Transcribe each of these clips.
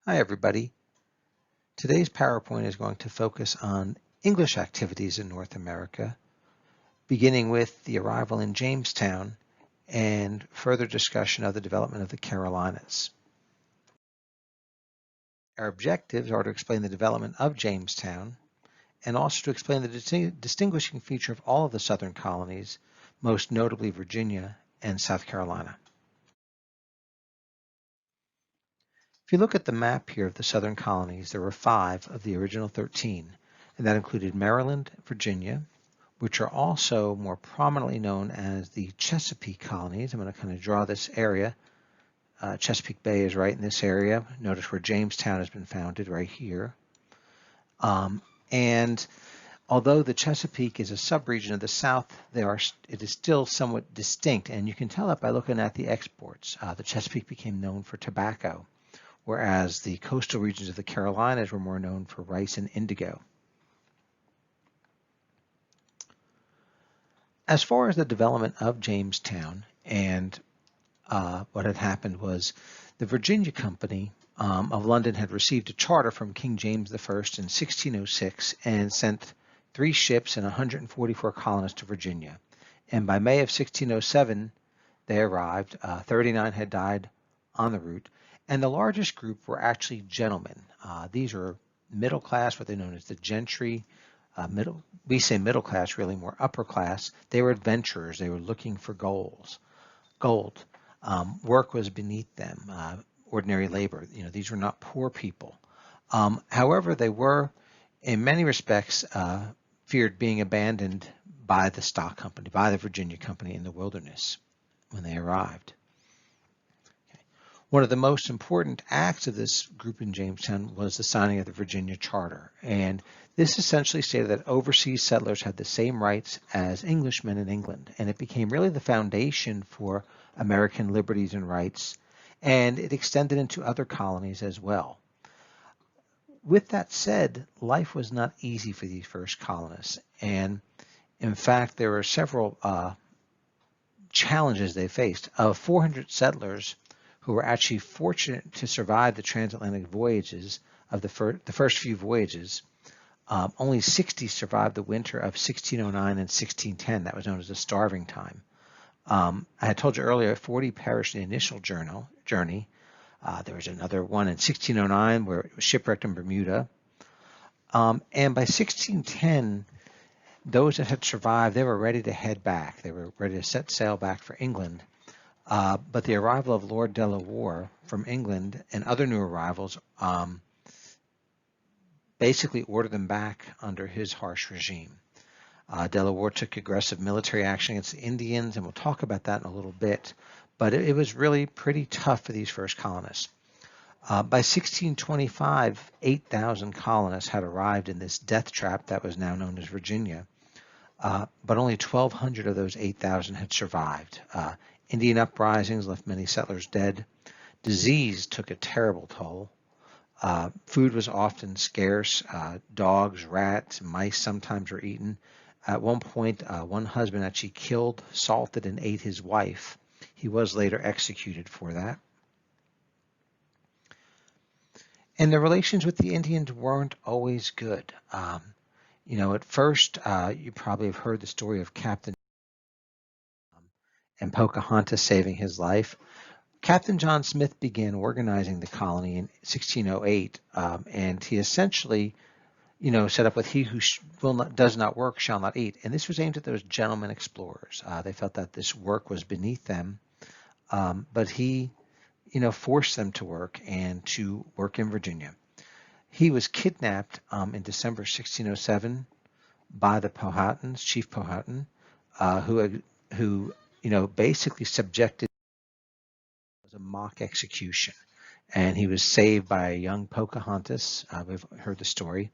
Hi everybody. Today's PowerPoint is going to focus on English activities in North America, beginning with the arrival in Jamestown and further discussion of the development of the Carolinas. Our objectives are to explain the development of Jamestown and also to explain the distinguishing feature of all of the southern colonies, most notably Virginia and South Carolina. If you look at the map here of the southern colonies, there were 5 of the original 13, and that included Maryland, Virginia, which are also more prominently known as the Chesapeake colonies. I'm going to kind of draw this area. Chesapeake Bay is right in this area. Notice where Jamestown has been founded right here. And although the Chesapeake is a subregion of the South, it is still somewhat distinct, and you can tell that by looking at the exports. The Chesapeake became known for tobacco, whereas the coastal regions of the Carolinas were more known for rice and indigo. As far as the development of Jamestown and what had happened was the Virginia Company of London had received a charter from King James I in 1606 and sent 3 ships and 144 colonists to Virginia. And by May of 1607, they arrived. 39 had died on the route. And the largest group were actually gentlemen. These are middle class, what they're known as the gentry. We say middle class, really more upper class. They were adventurers. They were looking for gold. Work was beneath them. Ordinary labor. These were not poor people. However, they were, in many respects, feared being abandoned by the stock company, by the Virginia Company in the wilderness when they arrived. One of the most important acts of this group in Jamestown was the signing of the Virginia Charter, and this essentially stated that overseas settlers had the same rights as Englishmen in England, and it became really the foundation for American liberties and rights, and it extended into other colonies as well. With that said, life was not easy for these first colonists, and in fact, there were several challenges they faced. Of 400 settlers who were actually fortunate to survive the transatlantic voyages of the first few voyages, only 60 survived the winter of 1609 and 1610. That was known as the starving time. I had told you earlier, 40 perished in the initial journey. There was another one in 1609 where it was shipwrecked in Bermuda. And by 1610, those that had survived, they were ready to head back. They were ready to set sail back for England. But the arrival of Lord De La Warr from England and other new arrivals basically ordered them back under his harsh regime. De La Warr took aggressive military action against the Indians, and we'll talk about that in a little bit. But it was really pretty tough for these first colonists. By 1625, 8,000 colonists had arrived in this death trap that was now known as Virginia. But only 1,200 of those 8,000 had survived. Indian uprisings left many settlers dead. Disease took a terrible toll. Food was often scarce. Dogs, rats, mice sometimes were eaten. At one point, one husband actually killed, salted, and ate his wife. He was later executed for that. And the relations with the Indians weren't always good. At first, you probably have heard the story of Captain and Pocahontas saving his life. Captain John Smith began organizing the colony in 1608, and he essentially, set up with "He who does not work shall not eat," and this was aimed at those gentlemen explorers. They felt that this work was beneath them, but he, forced them to work and to work in Virginia. He was kidnapped in December 1607 by the Powhatans, Chief Powhatan, who basically subjected was a mock execution, and he was saved by a young Pocahontas. We've heard the story.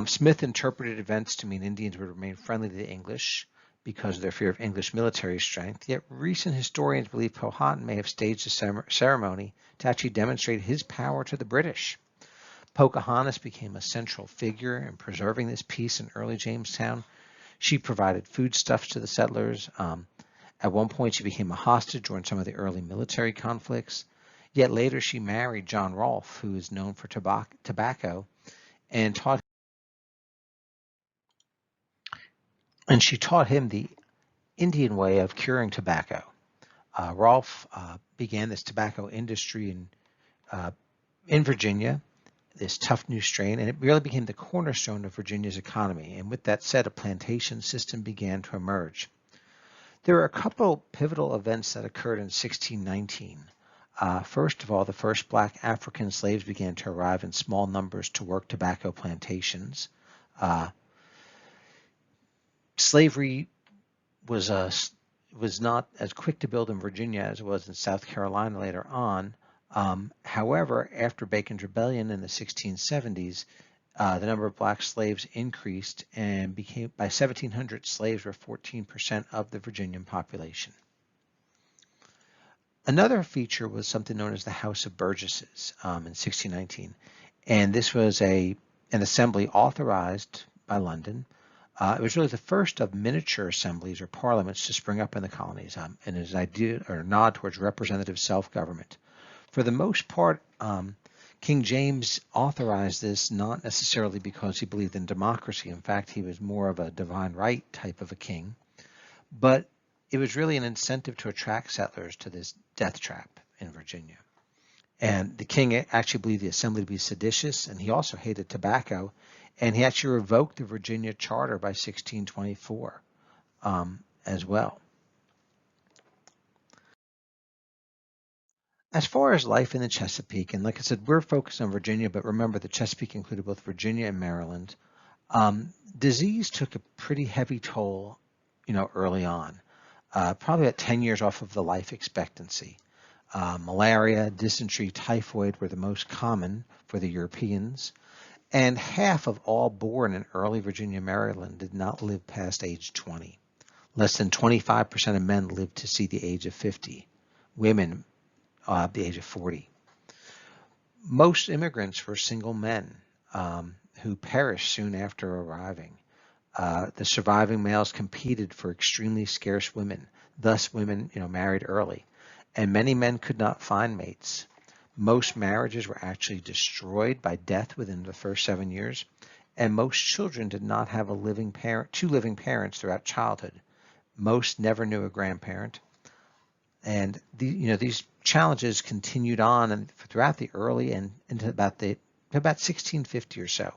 Smith interpreted events to mean Indians would remain friendly to the English because of their fear of English military strength, yet recent historians believe Powhatan may have staged a ceremony to actually demonstrate his power to the British. Pocahontas became a central figure in preserving this peace in early Jamestown. She provided foodstuffs to the settlers. At one point, she became a hostage during some of the early military conflicts. Yet later she married John Rolfe, who is known for tobacco, and she taught him the Indian way of curing tobacco. Rolfe began this tobacco industry in Virginia, this tough new strain, and it really became the cornerstone of Virginia's economy. And with that said, a plantation system began to emerge. There are a couple pivotal events that occurred in 1619. First of all, the first black African slaves began to arrive in small numbers to work tobacco plantations. Slavery was not as quick to build in Virginia as it was in South Carolina later on. However, after Bacon's Rebellion in the 1670s, the number of black slaves increased and became, by 1700, slaves were 14% of the Virginian population. Another feature was something known as the House of Burgesses in 1619, and this was an assembly authorized by London. It was really the first of miniature assemblies or parliaments to spring up in the colonies, and is an idea or a nod towards representative self-government. For the most part, King James authorized this not necessarily because he believed in democracy. In fact, he was more of a divine right type of a king, but it was really an incentive to attract settlers to this death trap in Virginia. And the king actually believed the assembly to be seditious, and he also hated tobacco, and he actually revoked the Virginia Charter by 1624 as well. As far as life in the Chesapeake, and like I said, we're focused on Virginia, but remember the Chesapeake included both Virginia and Maryland. Disease took a pretty heavy toll, early on, probably about 10 years off of the life expectancy. Malaria, dysentery, typhoid were the most common for the Europeans, and half of all born in early Virginia, Maryland did not live past age 20. Less than 25% of men lived to see the age of 50. Women the age of 40. Most immigrants were single men who perished soon after arriving. The surviving males competed for extremely scarce women. Thus, women, married early, and many men could not find mates. Most marriages were actually destroyed by death within the first 7 years, and most children did not have two living parents throughout childhood. Most never knew a grandparent. And these challenges continued on and throughout the early and into about 1650 or so.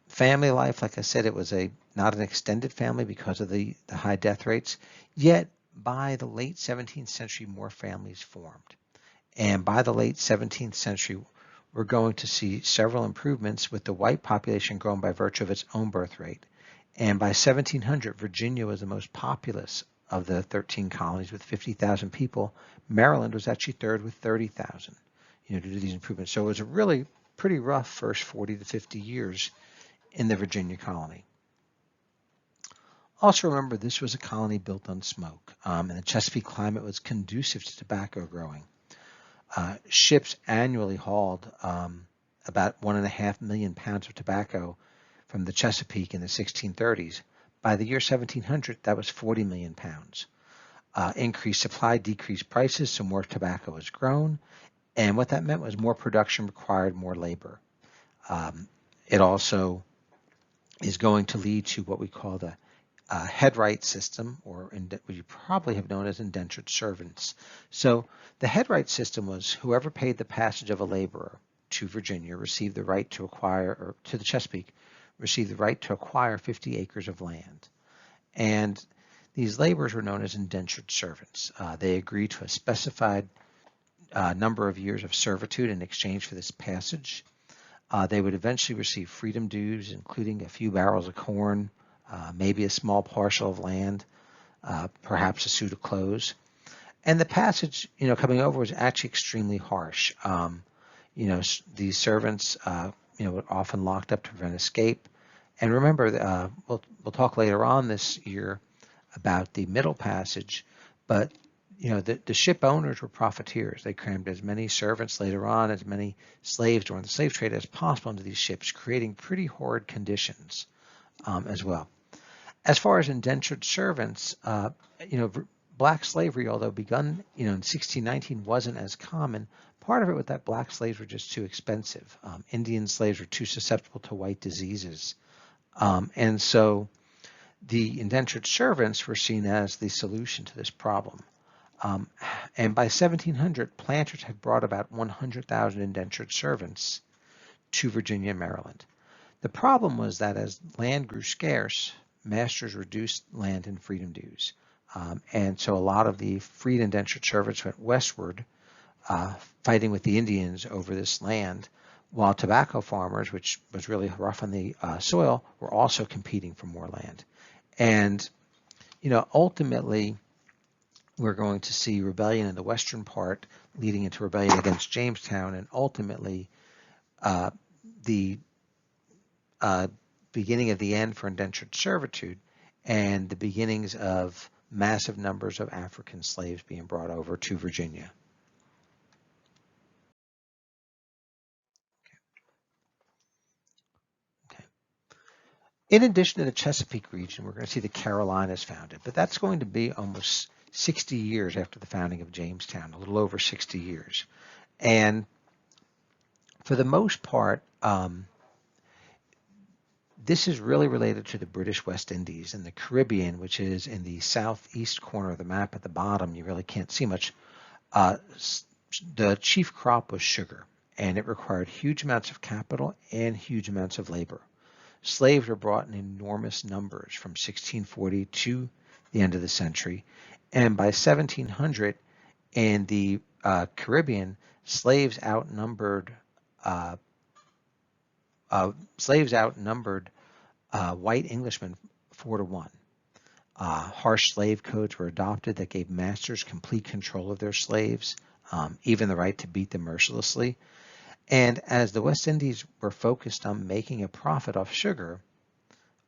Family life, like I said, it was not an extended family because of the high death rates. Yet by the late 17th century, more families formed. And by the late 17th century, we're going to see several improvements with the white population growing by virtue of its own birth rate. And by 1700, Virginia was the most populous of the 13 colonies with 50,000 people. Maryland was actually third with 30,000, due to these improvements. So it was a really pretty rough first 40 to 50 years in the Virginia colony. Also remember, this was a colony built on smoke, and the Chesapeake climate was conducive to tobacco growing. Ships annually hauled about 1.5 million pounds of tobacco from the Chesapeake in the 1630s. By the year 1700, that was 40 million pounds. Increased supply, decreased prices, so more tobacco was grown. And what that meant was more production required more labor. It also is going to lead to what we call the headright system, or what you probably have known as indentured servants. So the headright system was whoever paid the passage of a laborer to Virginia received the right to acquire, or to the Chesapeake, received the right to acquire 50 acres of land. And these laborers were known as indentured servants. They agreed to a specified number of years of servitude in exchange for this passage. They would eventually receive freedom dues, including a few barrels of corn, maybe a small parcel of land, perhaps a suit of clothes. And the passage, coming over was actually extremely harsh. These servants, were often locked up to prevent escape. And remember, we'll talk later on this year about the Middle Passage, but the ship owners were profiteers. They crammed as many servants later on, as many slaves during the slave trade as possible into these ships, creating pretty horrid conditions as well. As far as indentured servants, black slavery, although begun, in 1619, wasn't as common. Part of it was that black slaves were just too expensive. Indian slaves were too susceptible to white diseases. And so the indentured servants were seen as the solution to this problem. And by 1700, planters had brought about 100,000 indentured servants to Virginia and Maryland. The problem was that as land grew scarce, masters reduced land and freedom dues. And so a lot of the freed indentured servants went westward, fighting with the Indians over this land, while tobacco farmers, which was really rough on the soil, were also competing for more land. And, ultimately, we're going to see rebellion in the western part leading into rebellion against Jamestown, and ultimately the beginning of the end for indentured servitude and the beginnings of massive numbers of African slaves being brought over to Virginia. Okay. In addition to the Chesapeake region, we're going to see the Carolinas founded, but that's going to be almost 60 years after the founding of Jamestown, a little over 60 years. And for the most part, this is really related to the British West Indies and the Caribbean, which is in the southeast corner of the map at the bottom. You really can't see much. The chief crop was sugar, and it required huge amounts of capital and huge amounts of labor. Slaves were brought in enormous numbers from 1640 to the end of the century, and by 1700 in the Caribbean, slaves outnumbered white Englishmen 4-1. Harsh slave codes were adopted that gave masters complete control of their slaves, even the right to beat them mercilessly. And as the West Indies were focused on making a profit off sugar,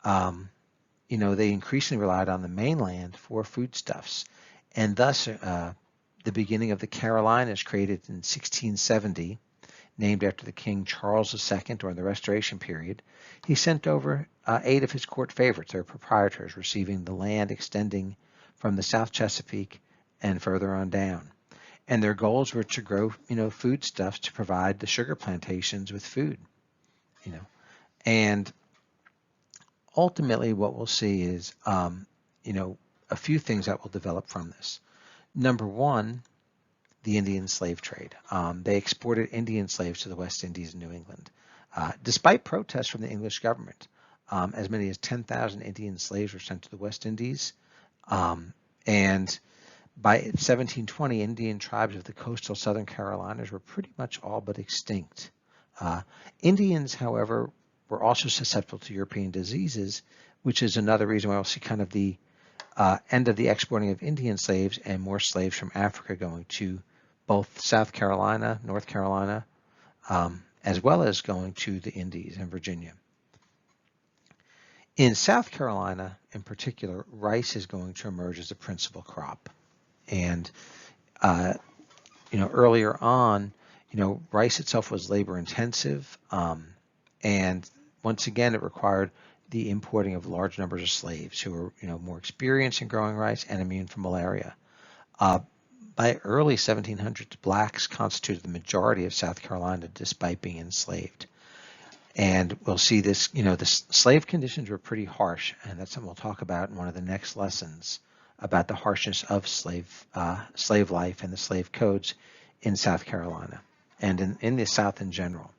they increasingly relied on the mainland for foodstuffs. And thus, the beginning of the Carolinas, created in 1670, named after the King Charles II during the Restoration period, he sent over 8 of his court favorites, their proprietors, receiving the land extending from the South Chesapeake and further on down. And their goals were to grow, foodstuffs to provide the sugar plantations with food, And ultimately what we'll see is, a few things that will develop from this. Number one, the Indian slave trade. They exported Indian slaves to the West Indies and New England. Despite protests from the English government, as many as 10,000 Indian slaves were sent to the West Indies. And by 1720, Indian tribes of the coastal southern Carolinas were pretty much all but extinct. Indians, however, were also susceptible to European diseases, which is another reason why we'll see kind of the end of the exporting of Indian slaves and more slaves from Africa going to both South Carolina, North Carolina, as well as going to the Indies and Virginia. In South Carolina, in particular, rice is going to emerge as a principal crop. And, earlier on, rice itself was labor intensive. And once again, it required the importing of large numbers of slaves who were, more experienced in growing rice and immune from malaria. By early 1700s, blacks constituted the majority of South Carolina despite being enslaved. And we'll see this, the slave conditions were pretty harsh, and that's something we'll talk about in one of the next lessons about the harshness of slave life and the slave codes in South Carolina and in the South in general.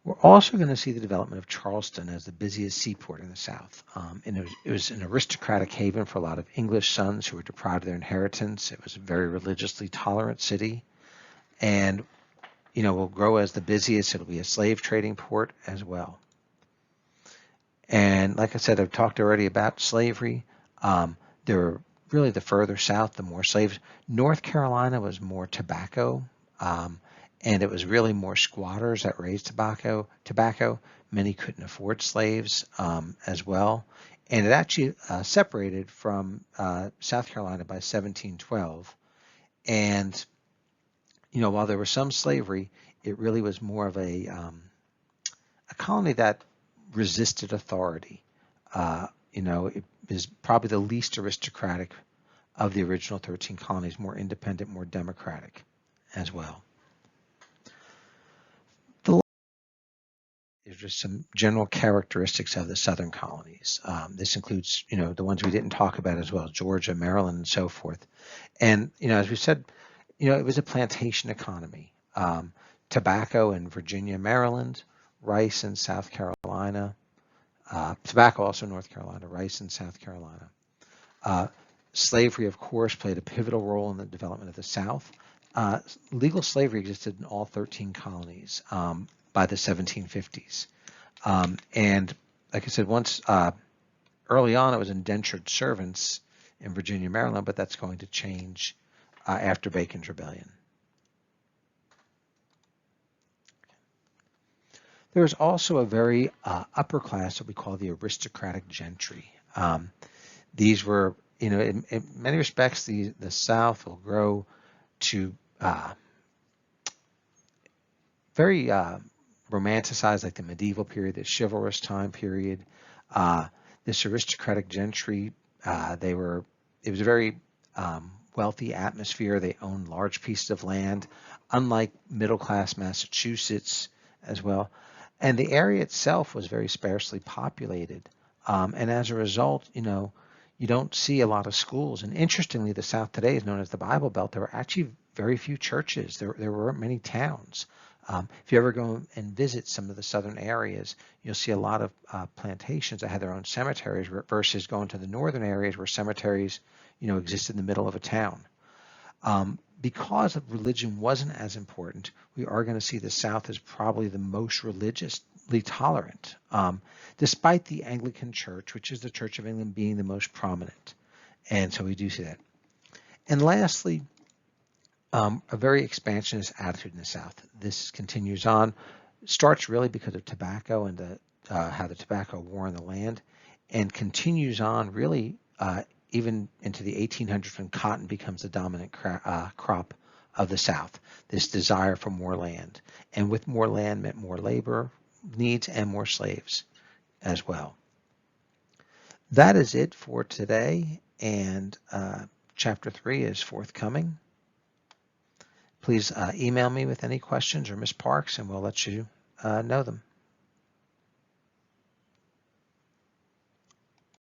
We're also going to see the development of Charleston as the busiest seaport in the South. And it was an aristocratic haven for a lot of English sons who were deprived of their inheritance. It was a very religiously tolerant city. And, will grow as the busiest. It'll be a slave trading port as well. And like I said, I've talked already about slavery. There were really the further south, the more slaves. North Carolina was more tobacco. And it was really more squatters that raised tobacco. Many couldn't afford slaves as well. And it actually separated from South Carolina by 1712. And, while there was some slavery, it really was more of a colony that resisted authority. it is probably the least aristocratic of the original 13 colonies, more independent, more democratic as well. There's just some general characteristics of the southern colonies. This includes, the ones we didn't talk about as well, Georgia, Maryland, and so forth. And, as we said, it was a plantation economy. Tobacco in Virginia, Maryland, rice in South Carolina, tobacco also in North Carolina, rice in South Carolina. Slavery, of course, played a pivotal role in the development of the South. Legal slavery existed in all 13 colonies by the 1750s. And like I said, once early on, it was indentured servants in Virginia, Maryland, but that's going to change after Bacon's Rebellion. There was also a very upper class, what we call the aristocratic gentry. These were, in many respects, the South will grow to very romanticized, like the medieval period, the chivalrous time period. This aristocratic gentry, it was a very wealthy atmosphere. They owned large pieces of land, unlike middle-class Massachusetts as well. And the area itself was very sparsely populated. And as a result, you don't see a lot of schools. And interestingly, the South today is known as the Bible Belt. There were actually very few churches. There weren't many towns. If you ever go and visit some of the southern areas, you'll see a lot of plantations that had their own cemeteries versus going to the northern areas where cemeteries, exist in the middle of a town. Because religion wasn't as important, we are going to see the South as probably the most religiously tolerant, despite the Anglican Church, which is the Church of England, being the most prominent. And so we do see that. And lastly, a very expansionist attitude in the South. This continues on, starts really because of tobacco and how the tobacco war on the land, and continues on really even into the 1800s when cotton becomes the dominant crop of the South, this desire for more land. And with more land meant more labor needs and more slaves as well. That is it for today, and Chapter 3 is forthcoming. Please email me with any questions or Ms. Parks, and we'll let you know them.